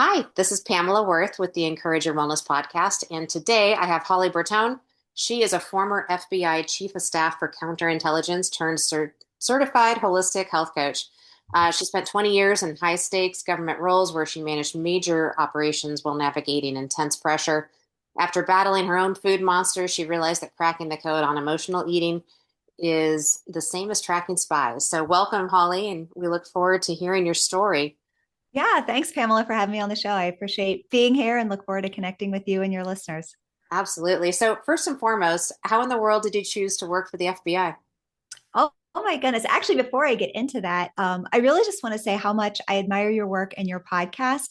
Hi, this is Pamela Worth with the Encourage Your Wellness podcast. And today I have Holly Bertone. She is a former FBI Chief of Staff for Counterintelligence turned certified holistic health coach. She spent 20 years in high stakes government roles where she managed major operations while navigating intense pressure. After battling her own food monster, she realized that cracking the code on emotional eating is the same as tracking spies. So, welcome, Holly, and we look forward to hearing your story. Yeah, thanks, Pamela, for having me on the show. I appreciate being here and look forward to connecting with you and your listeners. Absolutely. So, first and foremost, how in the world did you choose to work for the FBI? Oh my goodness. Actually, before I get into that, I really just want to say how much I admire your work and your podcast.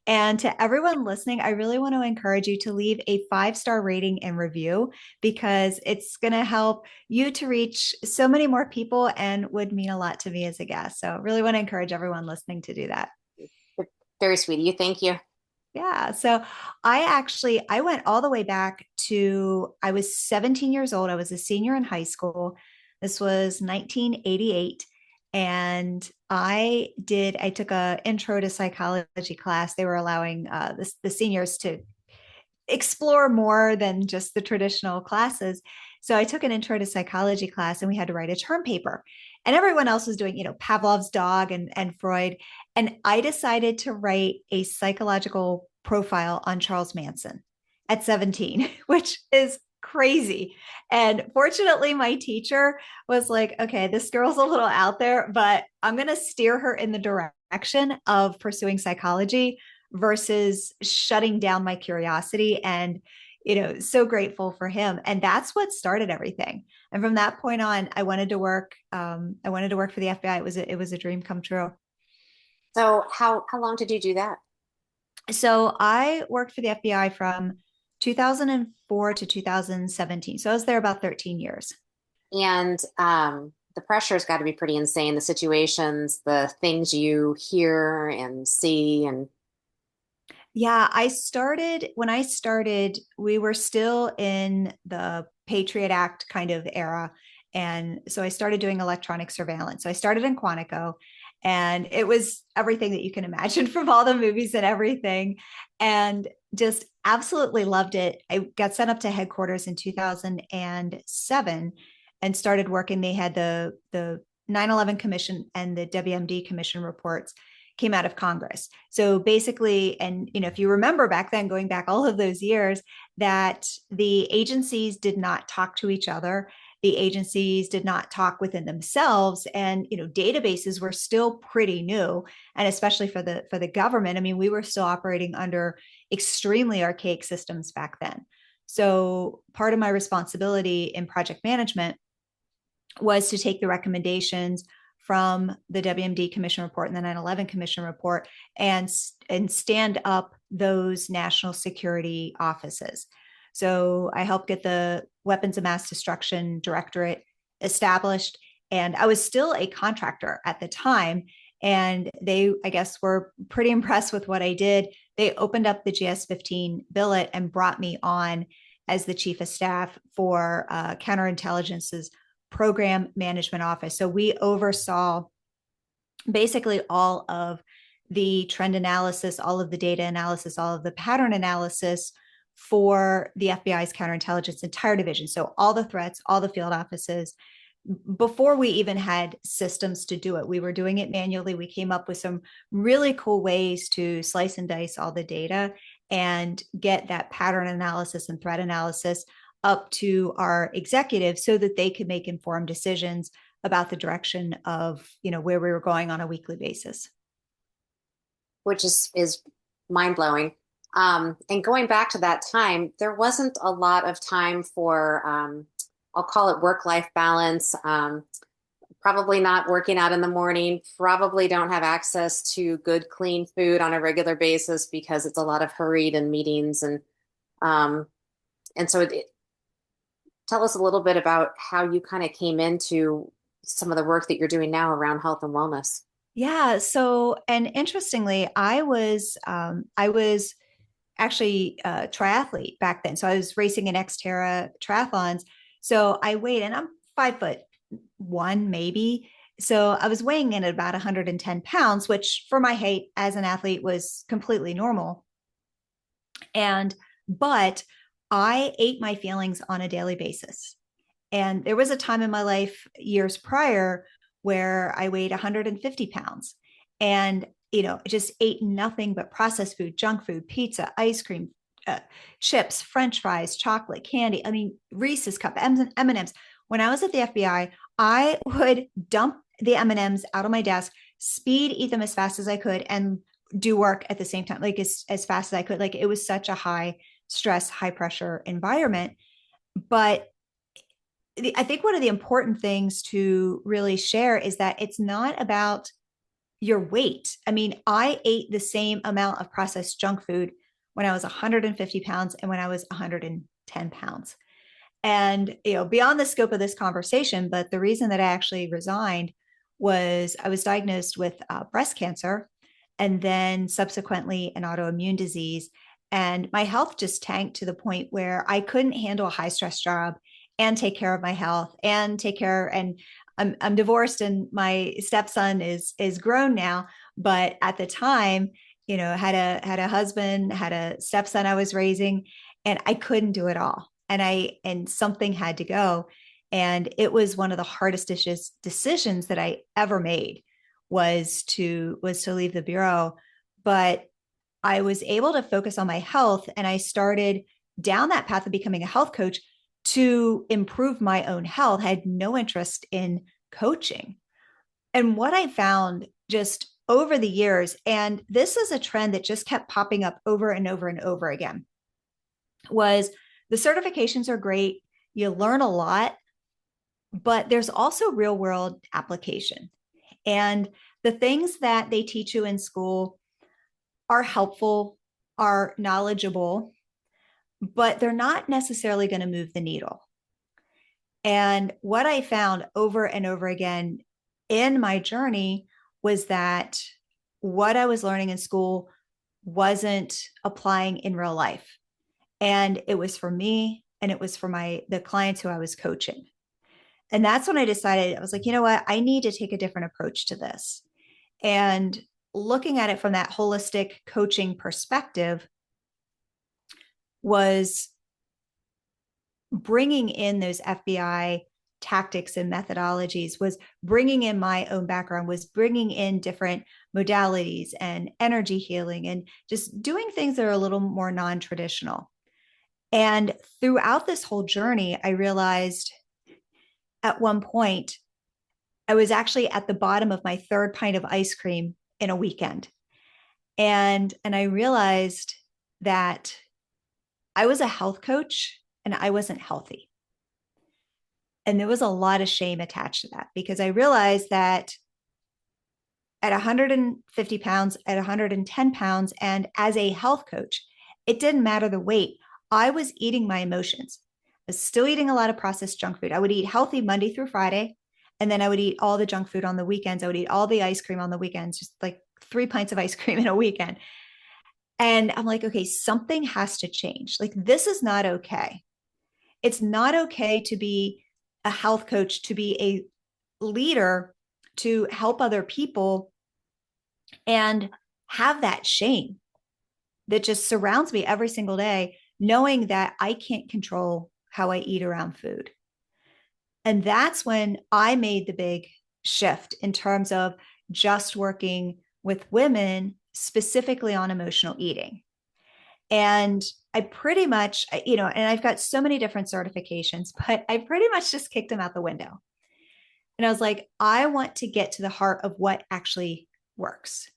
And to everyone listening, I really want to encourage you to leave a 5-star rating and review because it's going to help you to reach so many more people and would mean a lot to me as a guest. So, really want to encourage everyone listening to do that. Very sweet of you. Thank you. Yeah. So I went all the way back to I was 17 years old. I was a senior in high school. This was 1988. And I took a intro to psychology class. They were allowing the seniors to explore more than just the traditional classes. So I took an intro to psychology class and we had to write a term paper. And everyone else was doing, Pavlov's dog and Freud. And I decided to write a psychological profile on Charles Manson at 17, which is crazy. And fortunately, my teacher was like, okay, this girl's a little out there, but I'm going to steer her in the direction of pursuing psychology versus shutting down my curiosity. And so grateful for him. And that's what started everything. And from that point on, I wanted to work for the FBI. It was a dream come true. So, how long did you do that? So I worked for the FBI from 2004 to 2017. So I was there about 13 years. And the pressure's got to be pretty insane. The situations, the things you hear and see, and Yeah, when I started, we were still in the Patriot Act kind of era. And so I started doing electronic surveillance. So I started in Quantico, and it was everything that you can imagine from all the movies and everything. And just absolutely loved it. I got sent up to headquarters in 2007 and started working. They had the 9/11 Commission and the WMD Commission reports came out of Congress. So basically, and if you remember back then, going back all of those years, that the agencies did not talk to each other. The agencies did not talk within themselves, and databases were still pretty new, and especially for the government. I mean, we were still operating under extremely archaic systems back then. So part of my responsibility in project management was to take the recommendations from the WMD Commission report and the 9/11 Commission report and stand up those national security offices. So I helped get the Weapons of Mass Destruction Directorate established, and I was still a contractor at the time. And they, I guess, were pretty impressed with what I did. They opened up the GS-15 billet and brought me on as the chief of staff for counterintelligence's program management office. So we oversaw basically all of the trend analysis, all of the data analysis, all of the pattern analysis for the FBI's counterintelligence entire division. So all the threats, all the field offices. Before we even had systems to do it, we were doing it manually. We came up with some really cool ways to slice and dice all the data and get that pattern analysis and threat analysis up to our executives so that they could make informed decisions about the direction of where we were going on a weekly basis. which is mind blowing. And going back to that time, there wasn't a lot of time for I'll call it work life balance. Probably not working out in the morning. Probably don't have access to good, clean food on a regular basis because it's a lot of hurried and meetings um, and so tell us a little bit about how you kind of came into some of the work that you're doing now around health and wellness. Yeah. So, and interestingly, I was actually a triathlete back then. So I was racing in Xterra triathlons. So I weighed, and I'm 5'1", maybe. So I was weighing in at about 110 pounds, which for my height as an athlete was completely normal. And, but I ate my feelings on a daily basis. And there was a time in my life years prior where I weighed 150 pounds and, just ate nothing but processed food, junk food, pizza, ice cream, chips, French fries, chocolate, candy. I mean, Reese's cup, M&Ms. When I was at the FBI, I would dump the M&Ms out of my desk, speed eat them as fast as I could, and do work at the same time, like as fast as I could. Like it was such a high stress, high pressure environment. But I think one of the important things to really share is that it's not about your weight. I mean, I ate the same amount of processed junk food when I was 150 pounds and when I was 110 pounds. And, beyond the scope of this conversation, but the reason that I actually resigned was I was diagnosed with breast cancer and then subsequently an autoimmune disease. And my health just tanked to the point where I couldn't handle a high stress job and take care of my health and take care. And I'm divorced and my stepson is grown now. But at the time, had a husband, had a stepson I was raising, and I couldn't do it all. And something had to go. And it was one of the hardest decisions that I ever made was to leave the bureau. But I was able to focus on my health, and I started down that path of becoming a health coach to improve my own health. I had no interest in coaching. And what I found just over the years, and this is a trend that just kept popping up over and over and over again, was the certifications are great. You learn a lot, but there's also real world application. And the things that they teach you in school are helpful, are knowledgeable, but they're not necessarily going to move the needle. And what I found over and over again in my journey was that what I was learning in school wasn't applying in real life. And it was for me and it was for the clients who I was coaching. And that's when I decided, I was like, you know what? I need to take a different approach to this. And looking at it from that holistic coaching perspective was bringing in those FBI tactics and methodologies, was bringing in my own background, was bringing in different modalities and energy healing and just doing things that are a little more non-traditional. And throughout this whole journey, I realized at one point, I was actually at the bottom of my third pint of ice cream in a weekend. And I realized that I was a health coach and I wasn't healthy. And there was a lot of shame attached to that because I realized that at 150 pounds, at 110 pounds, and as a health coach, it didn't matter the weight. I was eating my emotions. I was still eating a lot of processed junk food. I would eat healthy Monday through Friday, and then I would eat all the junk food on the weekends. I would eat all the ice cream on the weekends, just like 3 pints of ice cream in a weekend. And I'm like, okay, something has to change. Like, this is not okay. It's not okay to be a health coach, to be a leader, to help other people and have that shame that just surrounds me every single day, knowing that I can't control how I eat around food. And that's when I made the big shift in terms of just working with women specifically on emotional eating. And I pretty much, and I've got so many different certifications, but I pretty much just kicked them out the window. And I was like, I want to get to the heart of what actually works.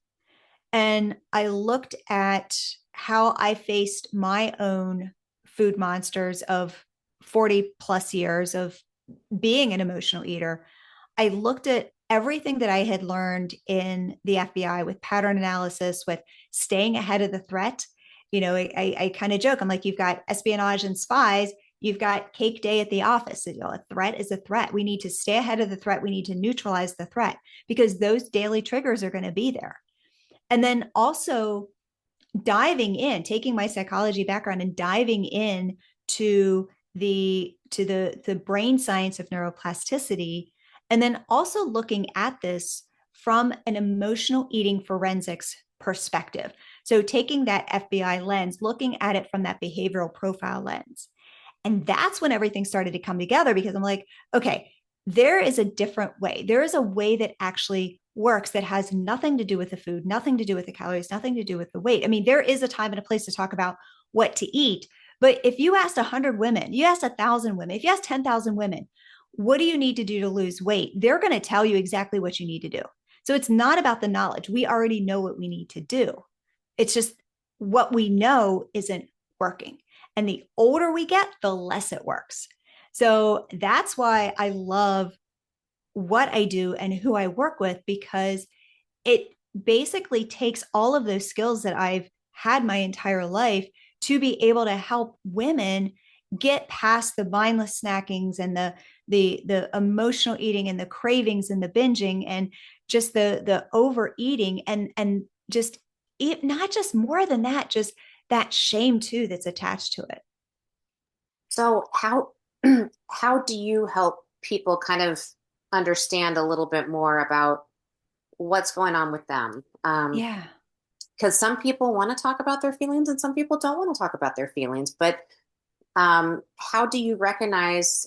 And I looked at how I faced my own food monsters of 40 plus years of being an emotional eater. I looked at everything that I had learned in the FBI with pattern analysis, with staying ahead of the threat. I kind of joke. I'm like, you've got espionage and spies. You've got cake day at the office. A threat is a threat. We need to stay ahead of the threat. We need to neutralize the threat because those daily triggers are going to be there. And then also diving in, taking my psychology background and diving in to the brain science of neuroplasticity And then also looking at this from an emotional eating forensics perspective. So taking that FBI lens, looking at it from that behavioral profile lens. And that's when everything started to come together, because I'm like, okay, there is a different way. There is a way that actually works that has nothing to do with the food, nothing to do with the calories, nothing to do with the weight. I mean, there is a time and a place to talk about what to eat. But if you asked 100 women, you asked 1,000 women, if you asked 10,000 women, what do you need to do to lose weight? They're going to tell you exactly what you need to do. So it's not about the knowledge. We already know what we need to do. It's just what we know isn't working. And the older we get, the less it works. So that's why I love what I do and who I work with, because it basically takes all of those skills that I've had my entire life to be able to help women get past the mindless snackings and the emotional eating and the cravings and the binging and just the overeating and just eat, not just more than that, just that shame too that's attached to it. So how do you help people kind of understand a little bit more about what's going on with them? Yeah. Because some people want to talk about their feelings and some people don't want to talk about their feelings. But how do you recognize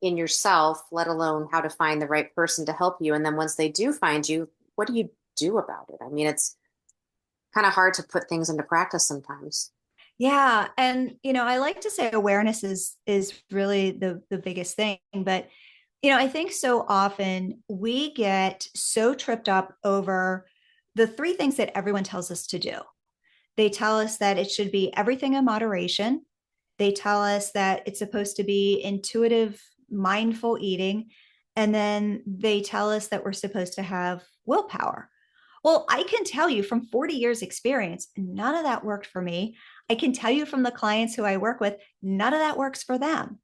in yourself, let alone how to find the right person to help you? And then once they do find you, what do you do about it? I mean, it's kind of hard to put things into practice sometimes. Yeah, and I like to say awareness is really the biggest thing, but I think so often we get so tripped up over the three things that everyone tells us to do. They tell us that it should be everything in moderation. They tell us that it's supposed to be intuitive, mindful eating, and then they tell us that we're supposed to have willpower. Well, I can tell you from 40 years experience, none of that worked for me. I can tell you from the clients who I work with, none of that works for them.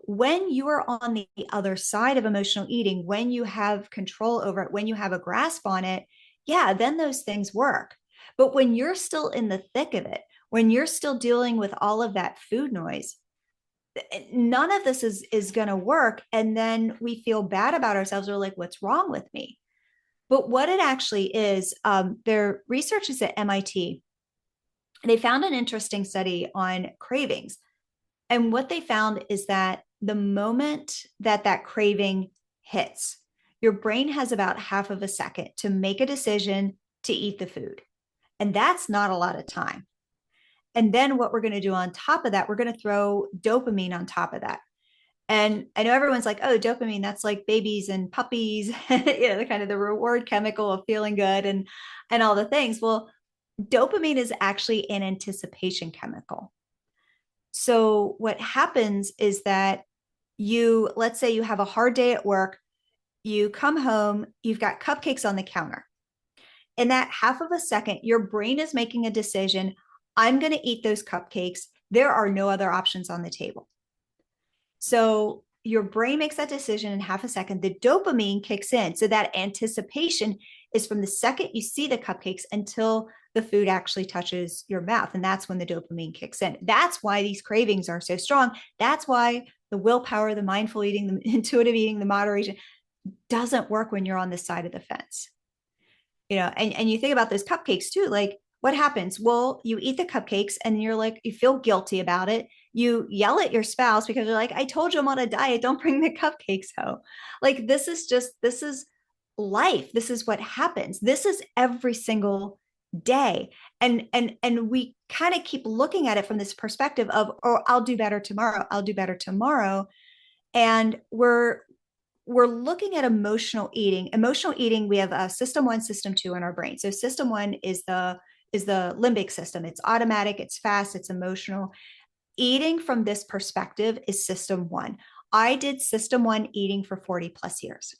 When you are on the other side of emotional eating, when you have control over it, when you have a grasp on it, yeah, then those things work. But when you're still in the thick of it, when you're still dealing with all of that food noise, none of this is going to work. And then we feel bad about ourselves. We're like, what's wrong with me? But what it actually is, their researchers at MIT, they found an interesting study on cravings. And what they found is that the moment that that craving hits, your brain has about half of a second to make a decision to eat the food. And that's not a lot of time. And then what we're going to do on top of that, we're going to throw dopamine on top of that. And I know everyone's like, oh, dopamine, that's like babies and puppies, the kind of the reward chemical of feeling good and all the things. Well, dopamine is actually an anticipation chemical. So what happens is that let's say you have a hard day at work, you come home, you've got cupcakes on the counter. In that half of a second, your brain is making a decision. I'm going to eat those cupcakes. There are no other options on the table. So your brain makes that decision in half a second. The dopamine kicks in. So that anticipation is from the second you see the cupcakes until the food actually touches your mouth. And that's when the dopamine kicks in. That's why these cravings are so strong. That's why the willpower, the mindful eating, the intuitive eating, the moderation doesn't work when you're on this side of the fence. And you think about those cupcakes too, like what happens? Well, you eat the cupcakes and you're like, you feel guilty about it. You yell at your spouse because you're like, I told you I'm on a diet. Don't bring the cupcakes home. Like, this is life. This is what happens. This is every single day. And we kind of keep looking at it from this perspective of, oh, I'll do better tomorrow. I'll do better tomorrow. And we're looking at emotional eating. Emotional eating, we have a system 1, system 2 in our brain. So system 1 is the limbic system. It's automatic, it's fast, it's emotional. Eating from this perspective is system 1. I did system 1 eating for 40 plus years.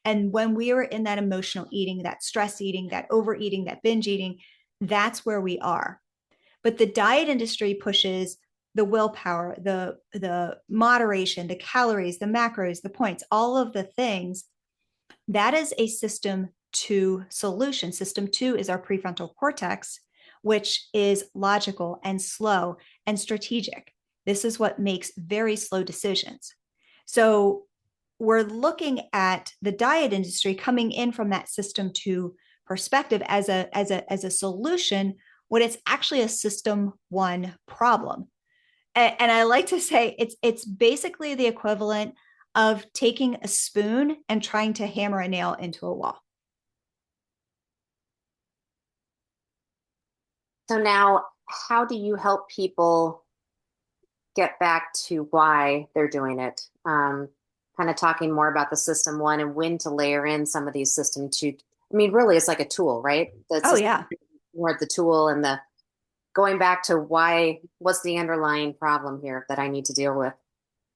And when we were in that emotional eating, that stress eating, that overeating, that binge eating, that's where we are. But the diet industry pushes the willpower, the moderation, the calories, the macros, the points, all of the things. That is a system 2 solution. System 2 is our prefrontal cortex, which is logical and slow and strategic. This is what makes very slow decisions. So we're looking at the diet industry coming in from that system two perspective as a solution when it's actually a system one problem. And I like to say it's basically the equivalent of taking a spoon and trying to hammer a nail into a wall. So now, how do you help people get back to why they're doing it? Kind of talking more about the system one and when to layer in some of these system two. I mean, really, it's like a tool, right? The Oh system yeah. more the tool and the going back to why, what's the underlying problem here that I need to deal with?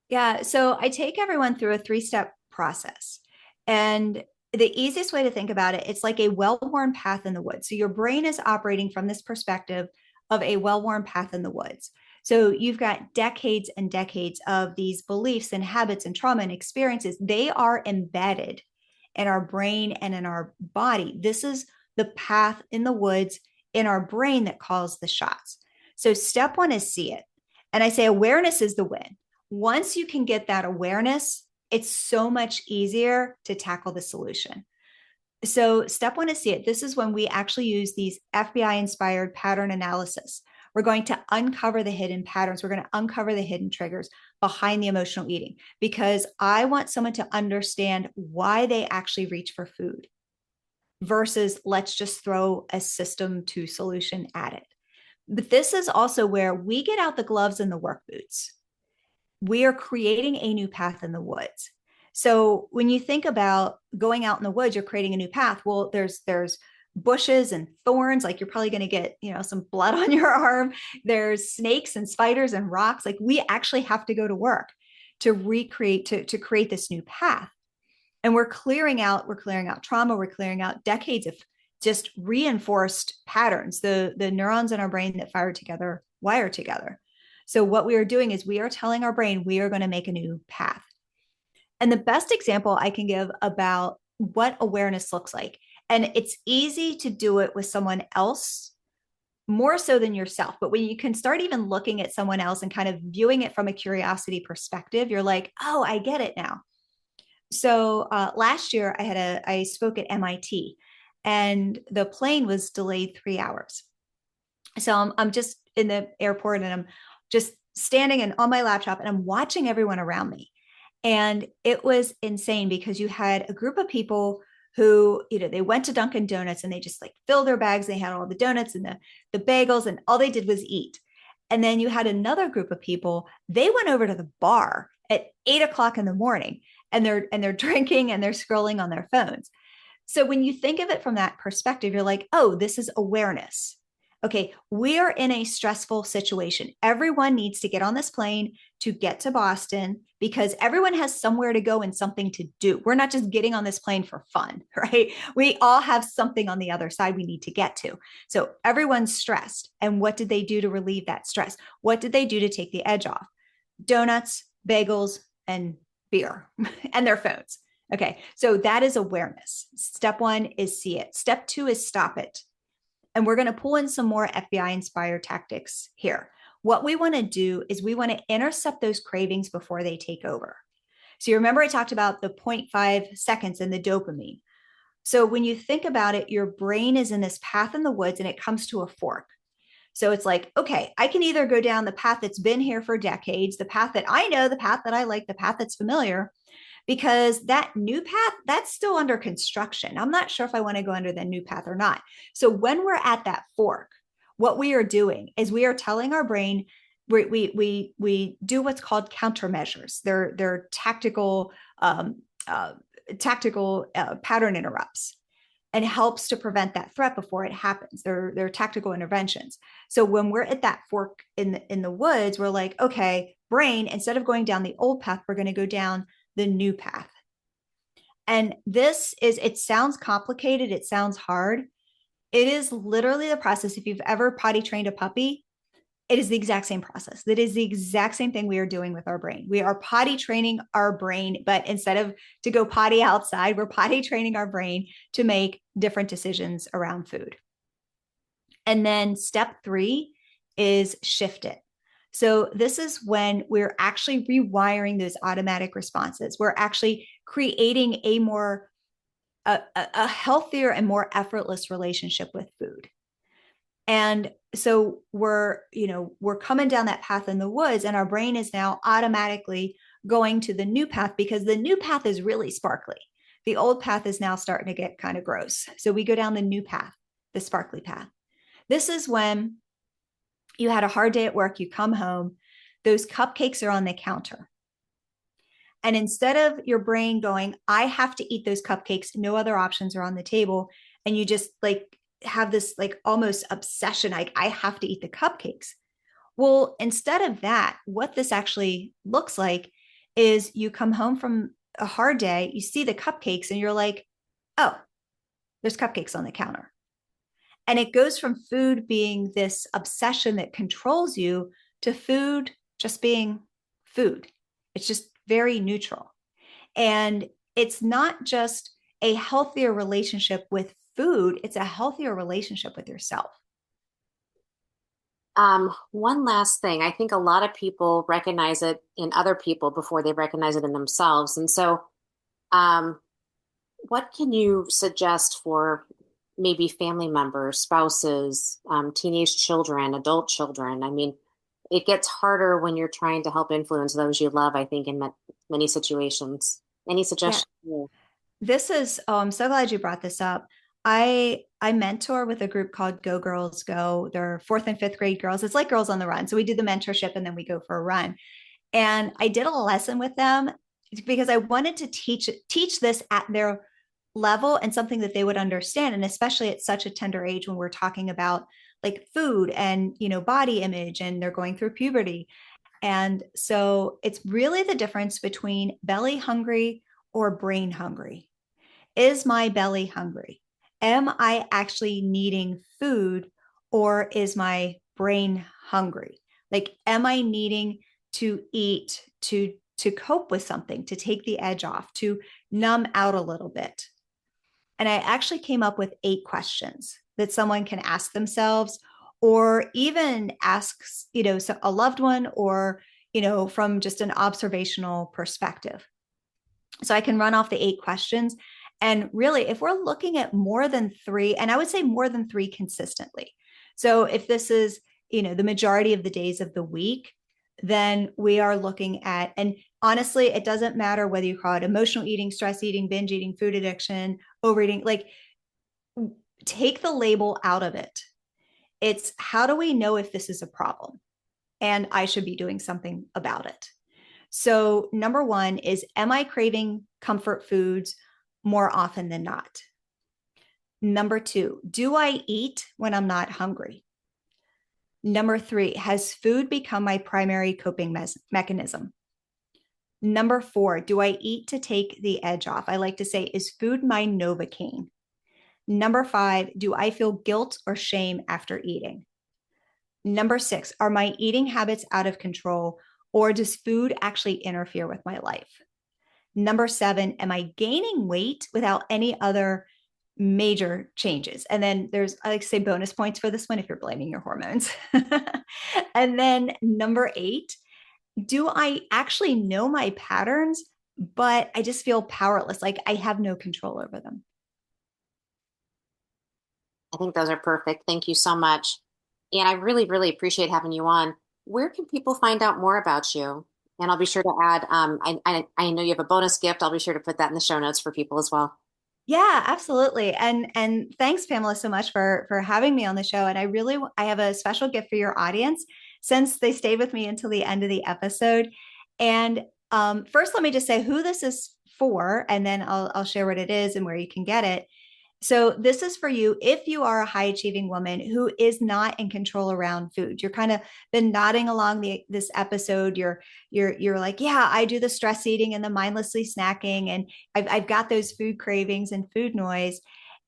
Yeah. So I take everyone through a three-step process. And the easiest way to think about it, it's like a well-worn path in the woods. So your brain is operating from this perspective of a well-worn path in the woods. So you've got decades and decades of these beliefs and habits and trauma and experiences. They are embedded in our brain and in our body. This is the path in the woods in our brain that calls the shots. So step one is see it. And I say awareness is the win. Once you can get that awareness, it's so much easier to tackle the solution. So, step one is see it. This is when we actually use these FBI inspired pattern analysis. We're going to uncover the hidden patterns. We're going to uncover the hidden triggers behind the emotional eating because I want someone to understand why they actually reach for food versus let's just throw a system to solution at it. But this is also where we get out the gloves and the work boots. We are creating a new path in the woods. So when you think about going out in the woods, you're creating a new path. Well, there's bushes and thorns, like you're probably going to get, some blood on your arm. There's snakes and spiders and rocks. Like we actually have to go to work to recreate, to create this new path. And we're clearing out trauma, we're clearing out decades of just reinforced patterns. The neurons in our brain that fire together wire together. So what we are doing is we are telling our brain we are going to make a new path. And the best example I can give about what awareness looks like, and it's easy to do it with someone else more so than yourself. But when you can start even looking at someone else and kind of viewing it from a curiosity perspective, you're like, oh, I get it now. So last year I spoke at MIT and the plane was delayed 3 hours. So I'm just in the airport and I'm just standing and on my laptop and I'm watching everyone around me. And it was insane because you had a group of people who, they went to Dunkin' Donuts and they just like filled their bags. They had all the donuts and the bagels and all they did was eat. And then you had another group of people, they went over to the bar at 8 o'clock in the morning and they're drinking and they're scrolling on their phones. So when you think of it from that perspective, you're like, oh, this is awareness. Okay, we are in a stressful situation. Everyone needs to get on this plane to get to Boston because everyone has somewhere to go and something to do. We're not just getting on this plane for fun, right? We all have something on the other side we need to get to. So everyone's stressed. And what did they do to relieve that stress? What did they do to take the edge off? Donuts, bagels, and beer and their phones. Okay, so that is awareness. Step one is see it. Step two is stop it. And we're going to pull in some more FBI inspired tactics here. What we want to do is we want to intercept those cravings before they take over. So you remember I talked about the 0.5 seconds and the dopamine. So when you think about it, your brain is in this path in the woods and it comes to a fork. So it's like, okay, I can either go down the path that's been here for decades, the path that I know, the path that I like, the path that's familiar, because that new path that's still under construction. I'm not sure if I want to go under the new path or not. So when we're at that fork, what we are doing is we are telling our brain we do what's called countermeasures. They're tactical pattern interrupts and helps to prevent that threat before it happens. They're tactical interventions. So when we're at that fork in the woods, we're like, okay, brain, instead of going down the old path, we're going to go down the new path. And it sounds complicated. It sounds hard. It is literally the process. If you've ever potty trained a puppy, it is the exact same process. That is the exact same thing we are doing with our brain. We are potty training our brain, but instead of to go potty outside, we're potty training our brain to make different decisions around food. And then step three is shift it. So this is when we're actually rewiring those automatic responses. We're actually creating a healthier and more effortless relationship with food. And so we're coming down that path in the woods, and our brain is now automatically going to the new path because the new path is really sparkly. The old path is now starting to get kind of gross. So we go down the new path, the sparkly path. This is when you had a hard day at work, you come home, those cupcakes are on the counter. And instead of your brain going, I have to eat those cupcakes, no other options are on the table, and you just like have this like almost obsession, like I have to eat the cupcakes. Well, instead of that, what this actually looks like is you come home from a hard day, you see the cupcakes, and you're like, oh, there's cupcakes on the counter. And it goes from food being this obsession that controls you to food just being food. It's just very neutral. And it's not just a healthier relationship with food, it's a healthier relationship with yourself. One last thing. I think a lot of people recognize it in other people before they recognize it in themselves. And so, um, what can you suggest for maybe family members, spouses, teenage children, adult children? I mean, it gets harder when you're trying to help influence those you love, I think, in many situations. Any Yeah. suggestions? This is I'm so glad you brought this up. I mentor with a group called Go Girls Go. They're fourth and fifth grade girls. It's like Girls on the Run. So we do the mentorship and then we go for a run. And I did a lesson with them because I wanted to teach this at their level and something that they would understand. And especially at such a tender age when we're talking about like food and body image and they're going through puberty. And so it's really the difference between belly hungry or brain hungry. Is my belly hungry? Am I actually needing food or is my brain hungry? Like, am I needing to eat to cope with something, to take the edge off, to numb out a little bit? And I actually came up with 8 questions that someone can ask themselves or even asks, a loved one or, from just an observational perspective. So I can run off the 8 questions. And really, if we're looking at more than 3, and I would say more than 3 consistently. So if this is, the majority of the days of the week, then we are looking at, and honestly, it doesn't matter whether you call it emotional eating, stress eating, binge eating, food addiction, overeating, like take the label out of it. It's how do we know if this is a problem and I should be doing something about it? So, number 1 is, am I craving comfort foods more often than not? Number 2, do I eat when I'm not hungry? Number 3, has food become my primary coping mechanism? Number 4, do I eat to take the edge off? I like to say, is food my Novocaine? Number 5, do I feel guilt or shame after eating? Number 6, are my eating habits out of control or does food actually interfere with my life? Number 7, am I gaining weight without any other major changes? And then there's, I like to say, bonus points for this one if you're blaming your hormones. And then number 8, do I actually know my patterns, but I just feel powerless, like I have no control over them? I think those are perfect. Thank you so much. And I really, really appreciate having you on. Where can people find out more about you? And I'll be sure to add, I know you have a bonus gift. I'll be sure to put that in the show notes for people as well. Yeah, absolutely. And thanks, Pamela, so much for having me on the show. And I have a special gift for your audience since they stayed with me until the end of the episode. And first, let me just say who this is for, and then I'll share what it is and where you can get it. So this is for you if you are a high achieving woman who is not in control around food. You're kind of been nodding along this episode. You're like, yeah, I do the stress eating and the mindlessly snacking, and I've got those food cravings and food noise.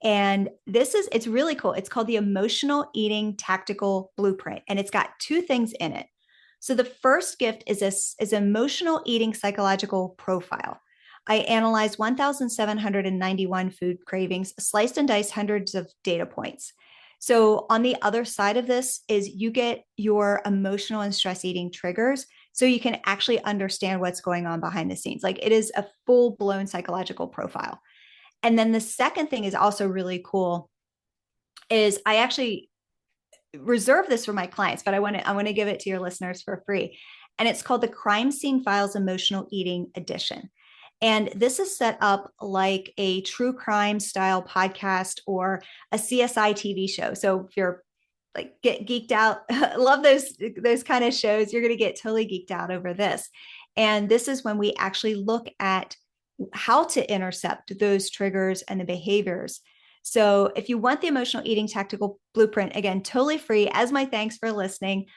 And it's really cool. It's called the Emotional Eating Tactical Blueprint, and it's got 2 things in it. So the first gift is emotional eating psychological profile. I analyzed 1,791 food cravings, sliced and diced hundreds of data points. So on the other side of this is you get your emotional and stress eating triggers so you can actually understand what's going on behind the scenes. Like it is a full blown psychological profile. And then the second thing is also really cool is I actually reserve this for my clients, but I want to give it to your listeners for free. And it's called the Crime Scene Files Emotional Eating Edition. And this is set up like a true crime style podcast or a CSI TV show. So if you're like get geeked out, love those kind of shows, you're going to get totally geeked out over this. And this is when we actually look at how to intercept those triggers and the behaviors. So if you want the emotional eating tactical blueprint, again, totally free as my thanks for listening,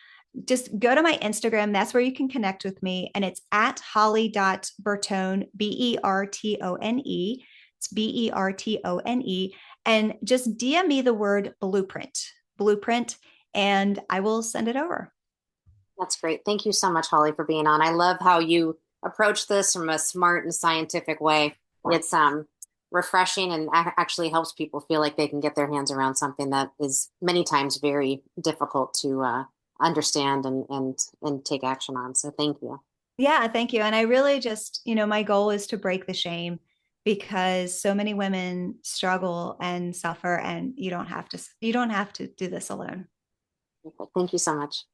just go to my Instagram. That's where you can connect with me. And it's at holly.bertone, Bertone. It's Bertone. And just DM me the word blueprint, and I will send it over. That's great. Thank you so much, Holly, for being on. I love how you approach this from a smart and scientific way. It's refreshing and actually helps people feel like they can get their hands around something that is many times very difficult to understand and take action on. So thank you. Yeah, thank you. And I really just, my goal is to break the shame because so many women struggle and suffer, and you don't have to do this alone. Thank you so much.